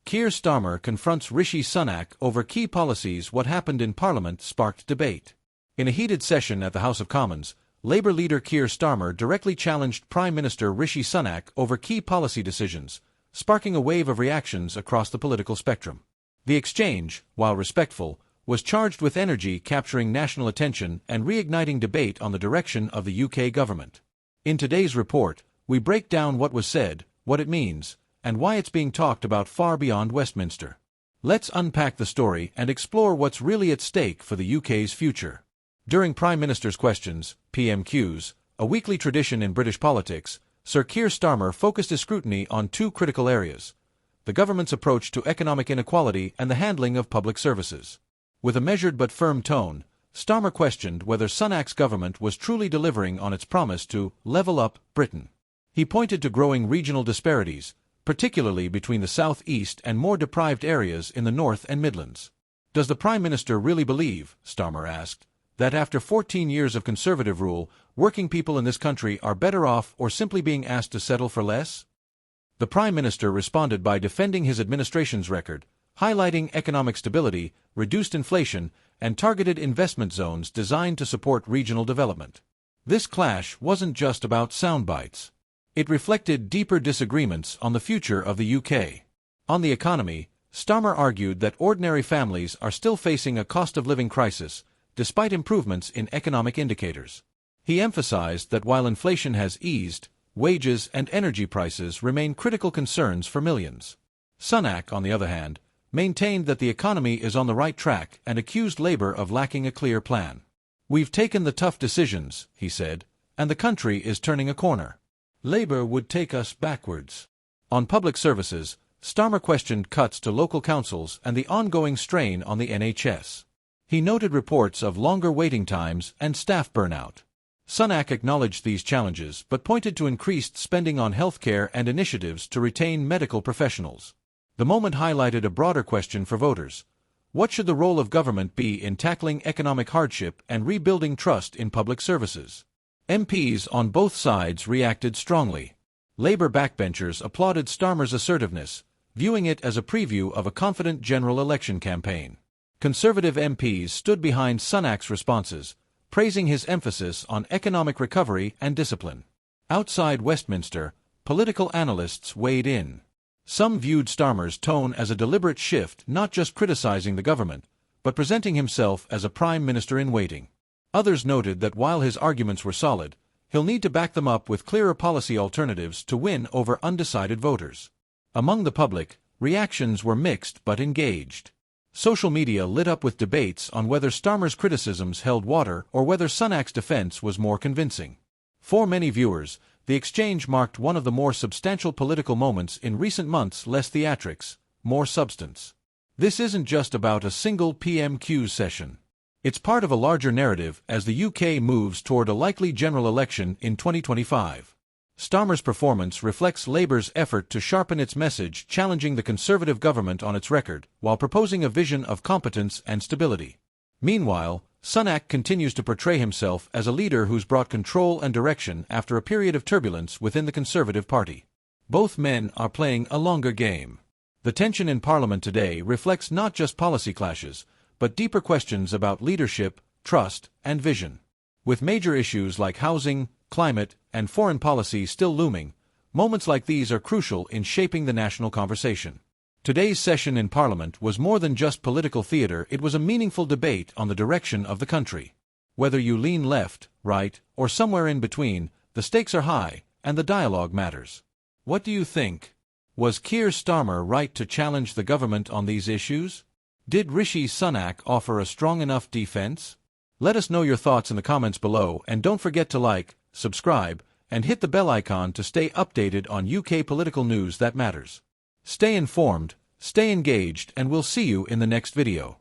Keir Starmer confronts Rishi Sunak over key policies. What happened in Parliament sparked debate. In a heated session at the House of Commons, Labour leader Keir Starmer directly challenged Prime Minister Rishi Sunak over key policy decisions, sparking a wave of reactions across the political spectrum. The exchange, while respectful, was charged with energy, capturing national attention and reigniting debate on the direction of the UK government. In today's report, we break down what was said, what it means, and why it's being talked about far beyond Westminster. Let's unpack the story and explore what's really at stake for the UK's future. During Prime Minister's Questions, PMQs, a weekly tradition in British politics, Sir Keir Starmer focused his scrutiny on two critical areas: the government's approach to economic inequality and the handling of public services. With a measured but firm tone, Starmer questioned whether Sunak's government was truly delivering on its promise to level up Britain. He pointed to growing regional disparities, particularly between the South East and more deprived areas in the North and Midlands. Does the Prime Minister really believe, Starmer asked, that after 14 years of Conservative rule, working people in this country are better off or simply being asked to settle for less? The Prime Minister responded by defending his administration's record, highlighting economic stability, reduced inflation, and targeted investment zones designed to support regional development. This clash wasn't just about soundbites. It reflected deeper disagreements on the future of the UK. On the economy, Starmer argued that ordinary families are still facing a cost-of-living crisis, despite improvements in economic indicators. He emphasized that while inflation has eased, wages and energy prices remain critical concerns for millions. Sunak, on the other hand, maintained that the economy is on the right track and accused Labour of lacking a clear plan. "We've taken the tough decisions," he said, "and the country is turning a corner. Labour would take us backwards." On public services, Starmer questioned cuts to local councils and the ongoing strain on the NHS. He noted reports of longer waiting times and staff burnout. Sunak acknowledged these challenges but pointed to increased spending on healthcare and initiatives to retain medical professionals. The moment highlighted a broader question for voters: what should the role of government be in tackling economic hardship and rebuilding trust in public services? MPs on both sides reacted strongly. Labour backbenchers applauded Starmer's assertiveness, viewing it as a preview of a confident general election campaign. Conservative MPs stood behind Sunak's responses, praising his emphasis on economic recovery and discipline. Outside Westminster, political analysts weighed in. Some viewed Starmer's tone as a deliberate shift, not just criticizing the government, but presenting himself as a prime minister in waiting. Others noted that while his arguments were solid, he'll need to back them up with clearer policy alternatives to win over undecided voters. Among the public, reactions were mixed but engaged. Social media lit up with debates on whether Starmer's criticisms held water or whether Sunak's defense was more convincing. For many viewers, the exchange marked one of the more substantial political moments in recent months. Less theatrics, more substance. This isn't just about a single PMQ session. It's part of a larger narrative as the UK moves toward a likely general election in 2025. Starmer's performance reflects Labour's effort to sharpen its message, challenging the Conservative government on its record, while proposing a vision of competence and stability. Meanwhile, Sunak continues to portray himself as a leader who's brought control and direction after a period of turbulence within the Conservative Party. Both men are playing a longer game. The tension in Parliament today reflects not just policy clashes, but deeper questions about leadership, trust, and vision. With major issues like housing, climate, and foreign policy still looming, moments like these are crucial in shaping the national conversation. Today's session in Parliament was more than just political theatre. It was a meaningful debate on the direction of the country. Whether you lean left, right, or somewhere in between, the stakes are high, and the dialogue matters. What do you think? Was Keir Starmer right to challenge the government on these issues? Did Rishi Sunak offer a strong enough defense? Let us know your thoughts in the comments below, and don't forget to like, subscribe, and hit the bell icon to stay updated on UK political news that matters. Stay informed, stay engaged, and we'll see you in the next video.